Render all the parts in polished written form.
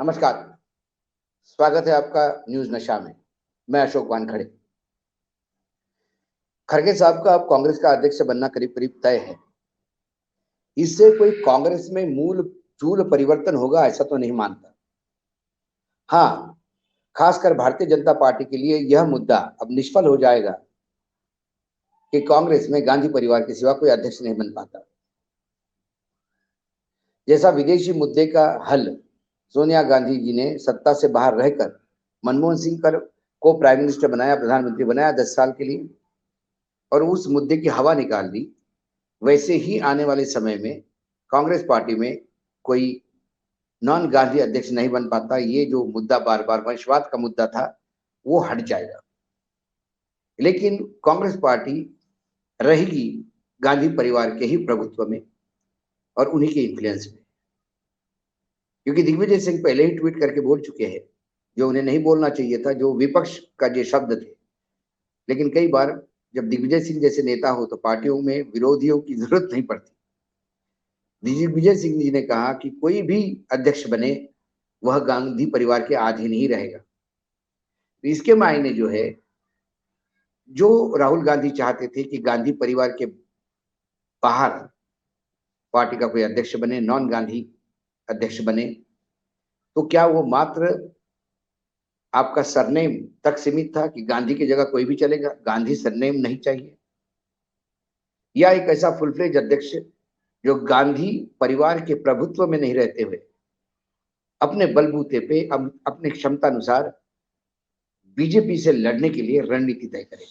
नमस्कार। स्वागत है आपका न्यूज नशा में। मैं अशोक वानखड़े। खड़गे साहब का अब कांग्रेस का अध्यक्ष बनना करीब करीब तय है। इससे कोई कांग्रेस में मूल चूल परिवर्तन होगा ऐसा तो नहीं मानता। हाँ, खासकर भारतीय जनता पार्टी के लिए यह मुद्दा अब निष्फल हो जाएगा कि कांग्रेस में गांधी परिवार के सिवा कोई अध्यक्ष नहीं बन पाता। जैसा विदेशी मुद्दे का हल सोनिया गांधी जी ने सत्ता से बाहर रहकर मनमोहन सिंह को प्राइम मिनिस्टर बनाया, प्रधानमंत्री बनाया 10 साल के लिए, और उस मुद्दे की हवा निकाल दी, वैसे ही आने वाले समय में कांग्रेस पार्टी में कोई नॉन गांधी अध्यक्ष नहीं बन पाता। ये जो मुद्दा बार बार वंशवाद का मुद्दा था वो हट जाएगा, लेकिन कांग्रेस पार्टी रहेगी गांधी परिवार के ही प्रभुत्व में और उन्हीं के इन्फ्लुएंस में। क्योंकि दिग्विजय सिंह पहले ही ट्वीट करके बोल चुके हैं जो उन्हें नहीं बोलना चाहिए था, जो विपक्ष का जो शब्द थे। लेकिन कई बार जब दिग्विजय सिंह जैसे नेता हो तो पार्टियों में विरोधियों की जरूरत नहीं पड़ती। दिग्विजय सिंह जी ने कहा कि कोई भी अध्यक्ष बने वह गांधी परिवार के अधीन ही रहेगा। तो इसके मायने जो है, जो राहुल गांधी चाहते थे कि गांधी परिवार के बाहर पार्टी का कोई अध्यक्ष बने, नॉन गांधी अध्यक्ष बने, तो क्या वो मात्र आपका सरनेम तक सीमित था कि गांधी की जगह कोई भी चलेगा, गांधी सरनेम नहीं चाहिए? या एक ऐसा फुल फ्लेज अध्यक्ष जो गांधी परिवार के प्रभुत्व में नहीं रहते हुए अपने बलबूते पे अपने क्षमता अनुसार बीजेपी से लड़ने के लिए रणनीति तय करे?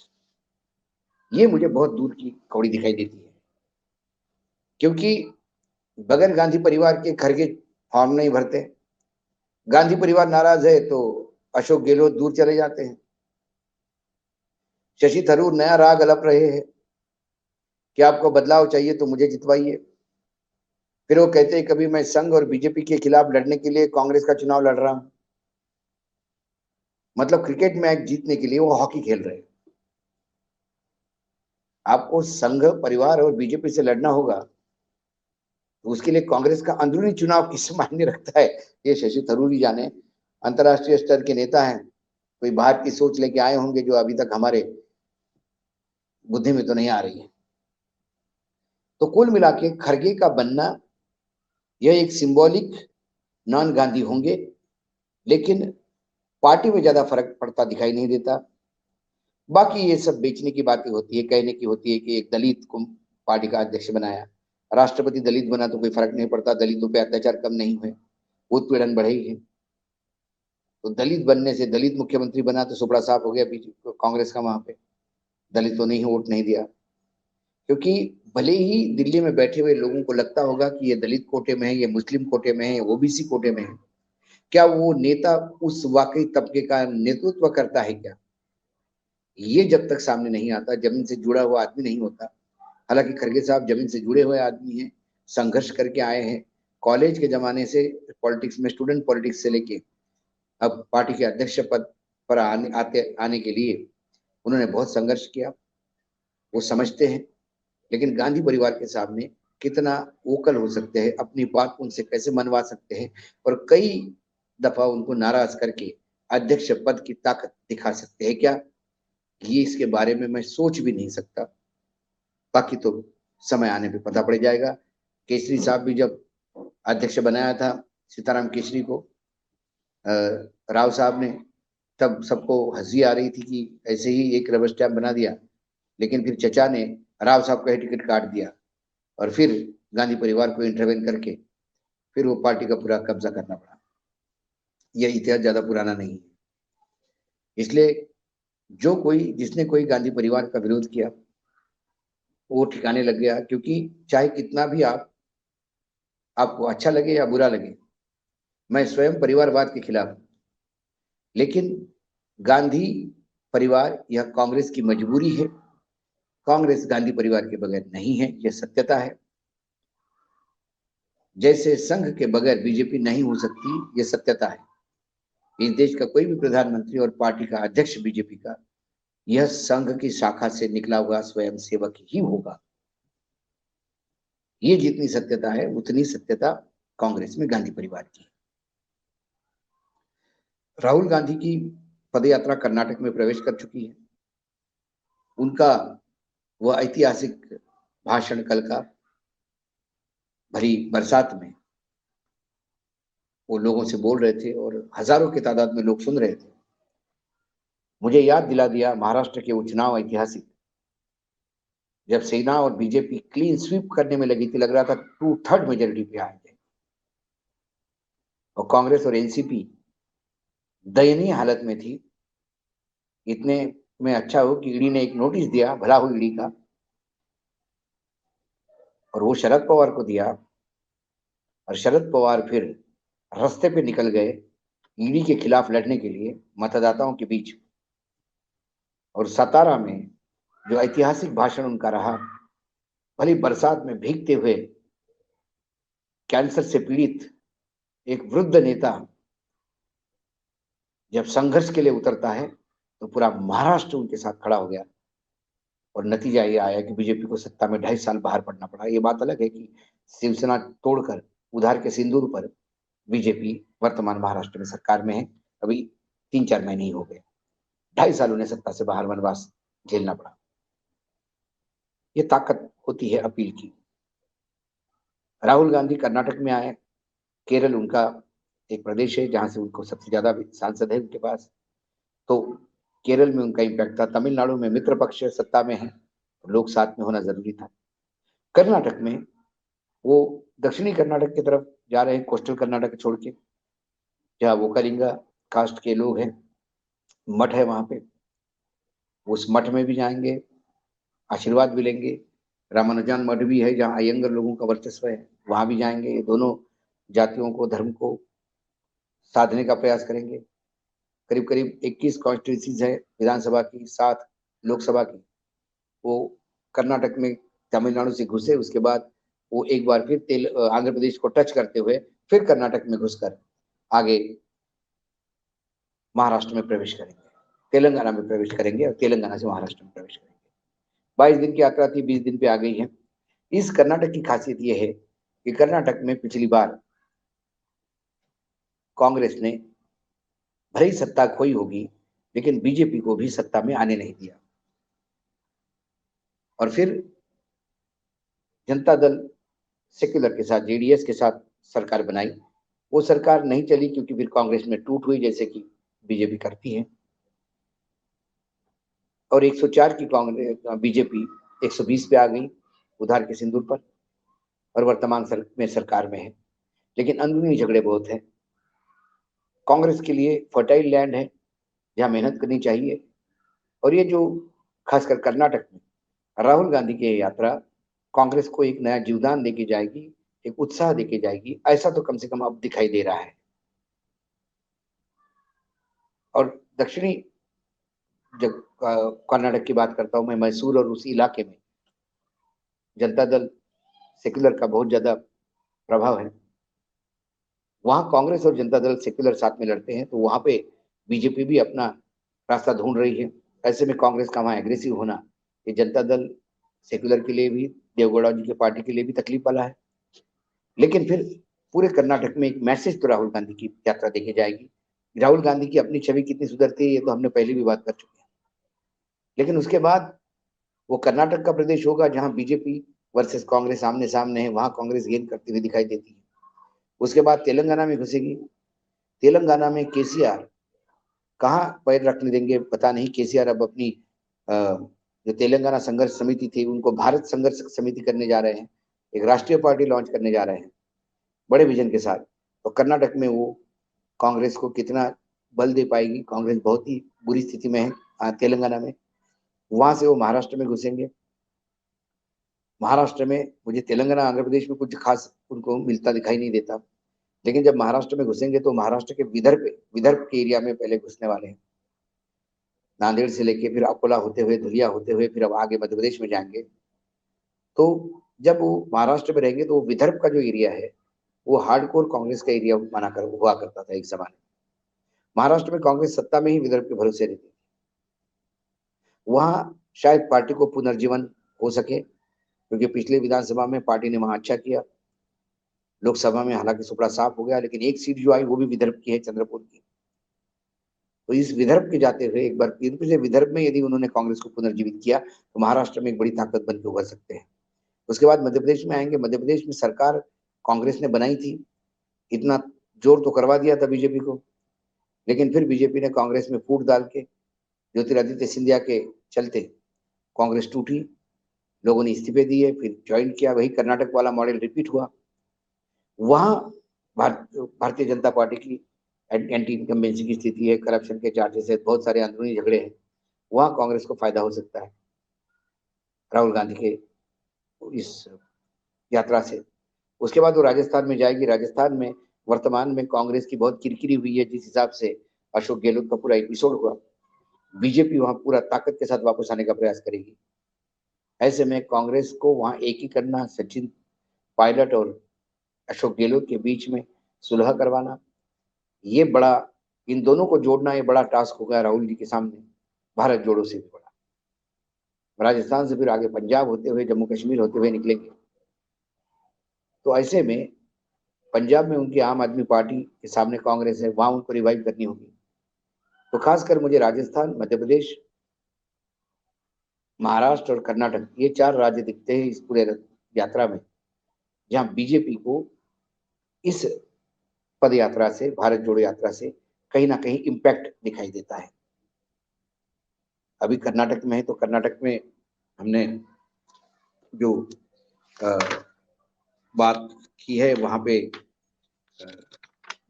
ये मुझे बहुत दूर की कौड़ी दिखाई देती है, क्योंकि बगैर गांधी परिवार के खरगे फॉर्म नहीं भरते। गांधी परिवार नाराज है तो अशोक गहलोत दूर चले जाते हैं। शशि थरूर नया राग अलप रहे हैं कि आपको बदलाव चाहिए तो मुझे जितवाइए। फिर वो कहते हैं कभी मैं संघ और बीजेपी के खिलाफ लड़ने के लिए कांग्रेस का चुनाव लड़ रहा हूं। मतलब क्रिकेट मैच जीतने के लिए वो हॉकी खेल रहे हैं। आपको संघ परिवार और बीजेपी से लड़ना होगा तो उसके लिए कांग्रेस का अंदरूनी चुनाव किस मायने रखता है ये शशि थरूर ही जाने। अंतर्राष्ट्रीय स्तर के नेता हैं, कोई बाहर की सोच लेके आए होंगे जो अभी तक हमारे बुद्धि में तो नहीं आ रही है। तो कुल मिला के खरगे का बनना यह एक सिंबॉलिक नॉन गांधी होंगे, लेकिन पार्टी में ज्यादा फर्क पड़ता दिखाई नहीं देता। बाकी ये सब बेचने की बातें होती है, कहने की होती है कि एक दलित को पार्टी का अध्यक्ष बनाया, राष्ट्रपति दलित बना तो कोई फर्क नहीं पड़ता, दलितों पे अत्याचार कम नहीं हुए, उत्पीड़न बढ़े ही है। तो दलित बनने से दलित मुख्यमंत्री बना तो सुपड़ा साफ हो गया बीजेपी कांग्रेस का, वहां पे दलितों ने ही वोट नहीं दिया। क्योंकि भले ही दिल्ली में बैठे हुए लोगों को लगता होगा कि ये दलित कोटे में है, ये मुस्लिम कोटे में है, ये ओबीसी कोटे में है, क्या वो नेता उस वाकई तबके का नेतृत्व करता है क्या? ये जब तक सामने नहीं आता, जमीन से जुड़ा हुआ आदमी नहीं होता। हालांकि खड़गे साहब जमीन से जुड़े हुए आदमी हैं, संघर्ष करके आए हैं। कॉलेज के जमाने से पॉलिटिक्स में, स्टूडेंट पॉलिटिक्स से लेके अब पार्टी के अध्यक्ष पद पर आने के लिए उन्होंने बहुत संघर्ष किया, वो समझते हैं। लेकिन गांधी परिवार के सामने कितना वोकल हो सकते हैं, अपनी बात उनसे कैसे मनवा सकते हैं और कई दफा उनको नाराज करके अध्यक्ष पद की ताकत दिखा सकते हैं क्या, ये इसके बारे में मैं सोच भी नहीं सकता। बाकी तो समय आने पे पता पड़ जाएगा। केसरी साहब भी जब अध्यक्ष बनाया था सीताराम केसरी को राव साहब ने, तब सबको हंसी आ रही थी कि ऐसे ही एक रबर स्टैम्प बना दिया। लेकिन फिर चचा ने राव साहब का ही टिकट काट दिया और फिर गांधी परिवार को इंटरवेन करके फिर वो पार्टी का पूरा कब्जा करना पड़ा। यह इतिहास ज्यादा पुराना नहीं है। इसलिए जिसने कोई गांधी परिवार का विरोध किया वो ठिकाने लग गया। क्योंकि चाहे कितना भी आपको अच्छा लगे या बुरा लगे, मैं स्वयं परिवारवाद के खिलाफ हूं, लेकिन गांधी परिवार यह कांग्रेस की मजबूरी है। कांग्रेस गांधी परिवार के बगैर नहीं है, यह सत्यता है। जैसे संघ के बगैर बीजेपी नहीं हो सकती, यह सत्यता है। इस देश का कोई भी प्रधानमंत्री और पार्टी का अध्यक्ष बीजेपी का यह संघ की शाखा से निकला हुआ स्वयं सेवक ही होगा। ये जितनी सत्यता है उतनी सत्यता कांग्रेस में गांधी परिवार की है। राहुल गांधी की पदयात्रा कर्नाटक में प्रवेश कर चुकी है। उनका वह ऐतिहासिक भाषण कल का भरी बरसात में वो लोगों से बोल रहे थे और हजारों की तादाद में लोग सुन रहे थे। मुझे याद दिला दिया महाराष्ट्र के वो चुनाव ऐतिहासिक, जब सेना और बीजेपी क्लीन स्वीप करने में लगी थी। लग रहा था 2/3 मेजोरिटी पे आएंगे और कांग्रेस और एनसीपी दयनीय हालत में थी। इतने में अच्छा हो कि ईडी ने एक नोटिस दिया, भला हो ईडी का, और वो शरद पवार को दिया। और शरद पवार फिर रास्ते पे निकल गए ईडी के खिलाफ लड़ने के लिए मतदाताओं के बीच। और सतारा में जो ऐतिहासिक भाषण उनका रहा, भली बरसात में भीगते हुए कैंसर से पीड़ित एक वृद्ध नेता जब संघर्ष के लिए उतरता है तो पूरा महाराष्ट्र उनके साथ खड़ा हो गया। और नतीजा ये आया कि बीजेपी को सत्ता में 2.5 साल बाहर पड़ना पड़ा। ये बात अलग है कि शिवसेना तोड़कर उधार के सिंदूर पर बीजेपी वर्तमान महाराष्ट्र में सरकार में है। अभी 3-4 महीने ही हो गए, 2.5 साल उन्हें सत्ता से बाहर वनवास झेलना पड़ा। ये ताकत होती है अपील की। राहुल गांधी कर्नाटक में आए। केरल उनका एक प्रदेश है जहां से उनको सबसे ज्यादा सांसद है उनके पास, तो केरल में उनका इम्पैक्ट था। तमिलनाडु में मित्र पक्ष सत्ता में है, लोग साथ में होना जरूरी था। कर्नाटक में वो दक्षिणी कर्नाटक की तरफ जा रहे हैं, कोस्टल कर्नाटक छोड़ के, जहाँ वो कलिंगा कास्ट के लोग हैं, मठ है वहां पे। उस मठ में भी जाएंगे, आशीर्वाद भी लेंगे। रामानुजन मठ भी है जहाँ अयंगर लोगों का वर्चस्व है, वहां भी जाएंगे। ये दोनों जातियों को, धर्म को साधने का प्रयास करेंगे। करीब करीब 21 कॉन्स्टिट्यूंसीज है विधानसभा की, 7 लोकसभा की। वो कर्नाटक में तमिलनाडु से घुसे, उसके बाद वो एक बार फिर आंध्र प्रदेश को टच करते हुए फिर कर्नाटक में घुसकर आगे महाराष्ट्र में प्रवेश करेंगे, तेलंगाना में प्रवेश करेंगे और तेलंगाना से महाराष्ट्र में प्रवेश करेंगे। 22 दिन की यात्रा थी, 20 दिन पे आ गई है। इस कर्नाटक की खासियत यह है कि कर्नाटक में पिछली बार कांग्रेस ने भले ही सत्ता खोई होगी, लेकिन बीजेपी को भी सत्ता में आने नहीं दिया। और फिर जनता दल सेक्युलर के साथ, जेडीएस के साथ सरकार बनाई। वो सरकार नहीं चली क्योंकि फिर कांग्रेस में टूट हुई, जैसे कि बीजेपी करती है। और 104 की कांग्रेस बीजेपी 120 पे आ गई उधार के सिंदूर पर, और वर्तमान में सरकार में है। लेकिन अंदरूनी झगड़े बहुत हैं। कांग्रेस के लिए फर्टाइल लैंड है जहां मेहनत करनी चाहिए। और ये जो खासकर कर्नाटक में राहुल गांधी की यात्रा कांग्रेस को एक नया जीवदान देके जाएगी, एक उत्साह देके जाएगी, ऐसा तो कम से कम अब दिखाई दे रहा है। और दक्षिणी जब कर्नाटक की बात करता हूं मैं, मैसूर और उसी इलाके में जनता दल सेक्युलर का बहुत ज्यादा प्रभाव है। वहां कांग्रेस और जनता दल सेक्युलर साथ में लड़ते हैं, तो वहां पे बीजेपी भी अपना रास्ता ढूंढ रही है। ऐसे में कांग्रेस का वहां एग्रेसिव होना ये जनता दल सेक्युलर के लिए भी, देवगौड़ा जी की पार्टी के लिए भी तकलीफ वाला है। लेकिन फिर पूरे कर्नाटक में एक मैसेज तो राहुल गांधी की यात्रा देखी जाएगी। राहुल गांधी की अपनी छवि कितनी सुधरती है ये तो हमने पहले भी बात कर चुके हैं। लेकिन उसके बाद वो कर्नाटक का प्रदेश होगा जहां बीजेपी वर्सेस कांग्रेस आमने सामने है, वहां कांग्रेस गेन करती हुई दिखाई देती है। उसके बाद तेलंगाना में घुसेगी। तेलंगाना में केसीआर कहाँ पैर रखने देंगे पता नहीं। केसीआर अब अपनी जो तेलंगाना संघर्ष समिति थी उनको भारत संघर्ष समिति करने जा रहे हैं, एक राष्ट्रीय पार्टी लॉन्च करने जा रहे हैं बड़े विजन के साथ। तो कर्नाटक में वो कांग्रेस को कितना बल दे पाएगी। कांग्रेस बहुत ही बुरी स्थिति में है तेलंगाना में। वहां से वो महाराष्ट्र में घुसेंगे। महाराष्ट्र में मुझे तेलंगाना आंध्र प्रदेश में कुछ खास उनको मिलता दिखाई नहीं देता। लेकिन जब महाराष्ट्र में घुसेंगे तो महाराष्ट्र के विदर्भ के एरिया में पहले घुसने वाले हैं। नांदेड़ से लेके फिर अकोला होते हुए, धुलिया होते हुए, फिर अब आगे मध्य प्रदेश में जाएंगे। तो जब वो महाराष्ट्र में रहेंगे तो वो विदर्भ का जो एरिया है वो हार्डकोर कांग्रेस का एरिया माना कर हुआ करता था एक जमाने। महाराष्ट्र में कांग्रेस सत्ता में ही विदर्भ के भरोसे रहती थी। वहां शायद पार्टी को पुनर्जीवन हो सके, क्योंकि पिछले विधानसभा में पार्टी ने वहां अच्छा किया। लोकसभा में हालांकि सुपड़ा साफ हो गया, लेकिन एक सीट जो आई वो भी विदर्भ की है, चंद्रपुर की। तो इस विदर्भ के जाते हुए एक बार फिर से विदर्भ में यदि उन्होंने कांग्रेस को पुनर्जीवित किया तो महाराष्ट्र में एक बड़ी ताकत बन के उभर सकते हैं। उसके बाद मध्य प्रदेश में आएंगे। मध्य प्रदेश में सरकार कांग्रेस ने बनाई थी, इतना जोर तो करवा दिया था बीजेपी को, लेकिन फिर बीजेपी ने कांग्रेस में फूट डाल के ज्योतिरादित्य सिंधिया के चलते कांग्रेस टूटी, लोगों ने इस्तीफे दिए, फिर ज्वाइन किया। वही कर्नाटक वाला मॉडल रिपीट हुआ। वहां भारतीय जनता पार्टी की एंटी इनकम्बेंसी की स्थिति है, करप्शन के चार्जेस है, बहुत सारे अंदरूनी झगड़े हैं। वहां कांग्रेस को फायदा हो सकता है राहुल गांधी के इस यात्रा से। उसके बाद वो राजस्थान में जाएगी। राजस्थान में वर्तमान में कांग्रेस की बहुत किरकिरी हुई है, जिस हिसाब से अशोक गहलोत का पूरा एपिसोड हुआ। बीजेपी वहां पूरा ताकत के साथ वापस आने का प्रयास करेगी। ऐसे में कांग्रेस को वहां एक ही करना, सचिन पायलट और अशोक गहलोत के बीच में सुलह करवाना, ये बड़ा, इन दोनों को जोड़ना ये बड़ा टास्क होगा राहुल जी के सामने, भारत जोड़ो से भी बड़ा। राजस्थान से फिर आगे पंजाब होते हुए, जम्मू कश्मीर होते हुए निकलेंगे। तो ऐसे में पंजाब में उनकी आम आदमी पार्टी के सामने कांग्रेस है, वहां उनको रिवाइव करनी होगी। तो खासकर मुझे राजस्थान, मध्य प्रदेश, महाराष्ट्र और कर्नाटक, ये 4 राज्य दिखते हैं इस पूरे यात्रा में, जहां बीजेपी को इस पद यात्रा से, भारत जोड़ो यात्रा से कहीं ना कहीं इम्पैक्ट दिखाई देता है। अभी कर्नाटक में है तो कर्नाटक में हमने जो बात की है वहां पे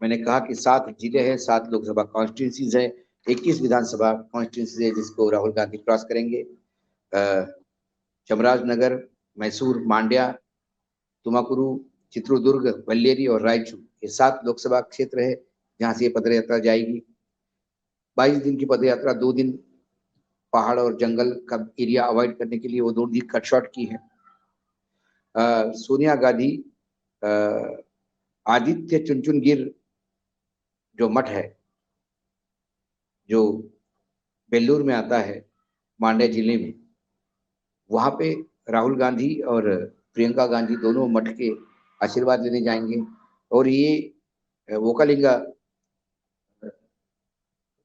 मैंने कहा कि 7 जिले हैं, 7 लोकसभा कॉन्स्टिट्यूंसीज है, 21 विधानसभा कॉन्स्टिट्यूंसीज है जिसको राहुल गांधी क्रॉस करेंगे। चामराजनगर, मैसूर, मांड्या, तुमाकुरु, चित्रदुर्ग, बल्लेरी और रायचूर, ये 7 लोकसभा क्षेत्र है जहां से ये पदयात्रा जाएगी। 22 दिन की पदयात्रा, 2 दिन पहाड़ और जंगल का एरिया अवॉइड करने के लिए वो 2 दिन कट शॉर्ट की है। सोनिया गांधी आदित्य चुनचुनगिर जो मठ है, जो बेल्लूर में आता है, मांड्या जिले में, वहां पे राहुल गांधी और प्रियंका गांधी दोनों मठ के आशीर्वाद लेने जाएंगे। और ये वोकालिंगा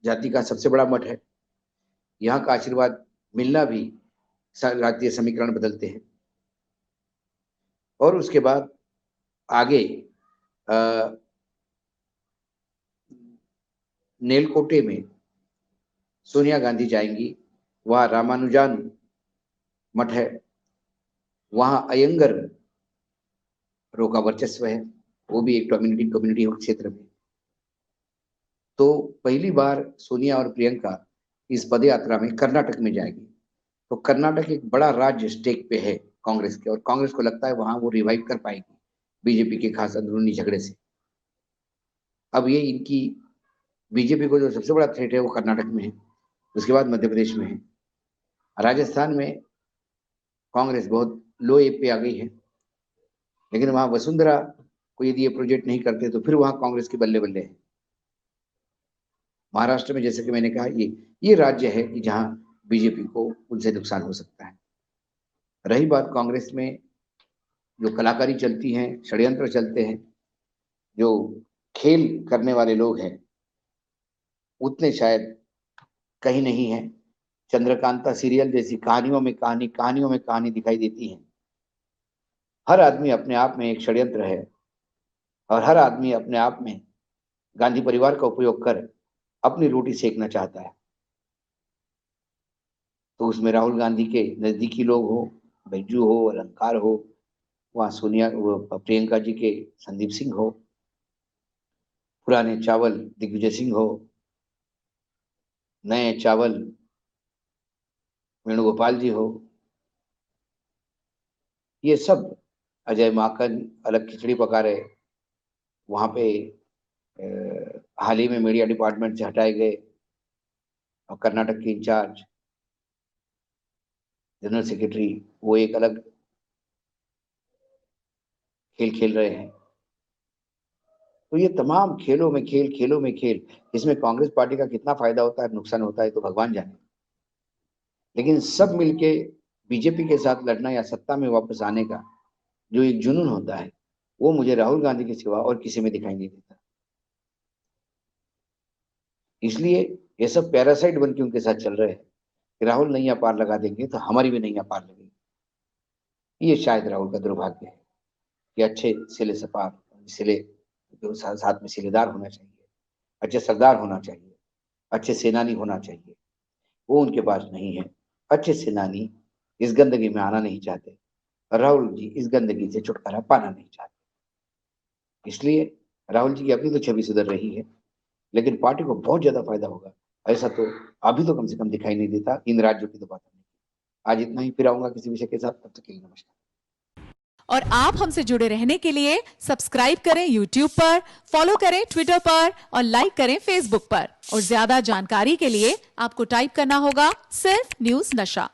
जाति का सबसे बड़ा मठ है, यहाँ का आशीर्वाद मिलना भी राजनीतिक समीकरण बदलते हैं। और उसके बाद आगे नेलकोटे में सोनिया गांधी जाएंगी, वहां रामानुजान मठ है, वहां अयंगर रो का वर्चस्व है, वो भी एक डोमिनेटिंग कम्युनिटी क्षेत्र में। तो पहली बार सोनिया और प्रियंका इस पद यात्रा में कर्नाटक में जाएगी। तो कर्नाटक एक बड़ा राज्य स्टेक पे है कांग्रेस के, और कांग्रेस को लगता है वहां वो रिवाइव कर पाएगी बीजेपी के खास अंदरूनी झगड़े से। अब ये इनकी बीजेपी को जो सबसे बड़ा थ्रेट है वो कर्नाटक में है, उसके बाद मध्य प्रदेश में है। राजस्थान में कांग्रेस बहुत लो एप पे आ गई है, लेकिन वहां वसुंधरा को यदि ये प्रोजेक्ट नहीं करते तो फिर वहां कांग्रेस की बल्ले बल्ले है। महाराष्ट्र में जैसे कि मैंने कहा, ये राज्य है कि जहां बीजेपी को उनसे नुकसान हो सकता है। रही बात कांग्रेस में जो कलाकारी चलती है, षड्यंत्र चलते हैं, जो खेल करने वाले लोग हैं, उतने शायद कहीं नहीं है। चंद्रकांता सीरियल जैसी कहानियों में कहानी, कहानियों में कहानी दिखाई देती है। हर आदमी अपने आप में एक षड्यंत्र है, और हर आदमी अपने आप में गांधी परिवार का उपयोग कर अपनी रोटी सेकना चाहता है। तो उसमें राहुल गांधी के नजदीकी लोग हो, बैजू हो, अलंकार हो, वहाँ सोनिया वो प्रियंका जी के संदीप सिंह हो, पुराने चावल दिग्विजय सिंह हो, नए चावल वेणुगोपाल जी हो, ये सब, अजय माकन अलग खिचड़ी पका रहे वहां पे, हाल ही में मीडिया डिपार्टमेंट से हटाए गए और कर्नाटक के इंचार्ज जनरल सेक्रेटरी, वो एक अलग खेल खेल रहे हैं। तो ये तमाम खेलों में खेल, खेलों में खेल, इसमें कांग्रेस पार्टी का कितना फायदा होता है, नुकसान होता है, तो भगवान जाने। लेकिन सब मिलके बीजेपी के साथ लड़ना या सत्ता में वापस आने का जो एक जुनून होता है, वो मुझे राहुल गांधी के सिवा और किसी में दिखाई नहीं देता। इसलिए ये सब पैरासाइट बन के उनके साथ चल रहे हैं कि राहुल नैया पार लगा देंगे तो हमारी भी नैया पार लगेगी। ये शायद राहुल का दुर्भाग्य है कि अच्छे सिले से पार, सिले जो साथ में सिलेदार होना चाहिए, अच्छे सरदार होना चाहिए, अच्छे सेनानी होना चाहिए, वो उनके पास नहीं है। अच्छे सेनानी इस गंदगी में आना नहीं चाहते, राहुल जी इस गंदगी से छुटकारा पाना नहीं चाहते। इसलिए राहुल जी की अपनी तो छवि सुधर रही है, लेकिन पार्टी को बहुत ज्यादा फायदा होगा ऐसा तो अभी तो कम से कम दिखाई नहीं देता। इन राज्यों की तो बात नहीं। आज इतना ही, फिर आऊंगा किसी विषय के साथ, तब तक के लिए नमस्कार। और आप हमसे जुड़े रहने के लिए सब्सक्राइब करें YouTube पर, फॉलो करें ट्विटर पर और लाइक करें Facebook पर। और ज्यादा जानकारी के लिए आपको टाइप करना होगा सिर्फ न्यूज नशा।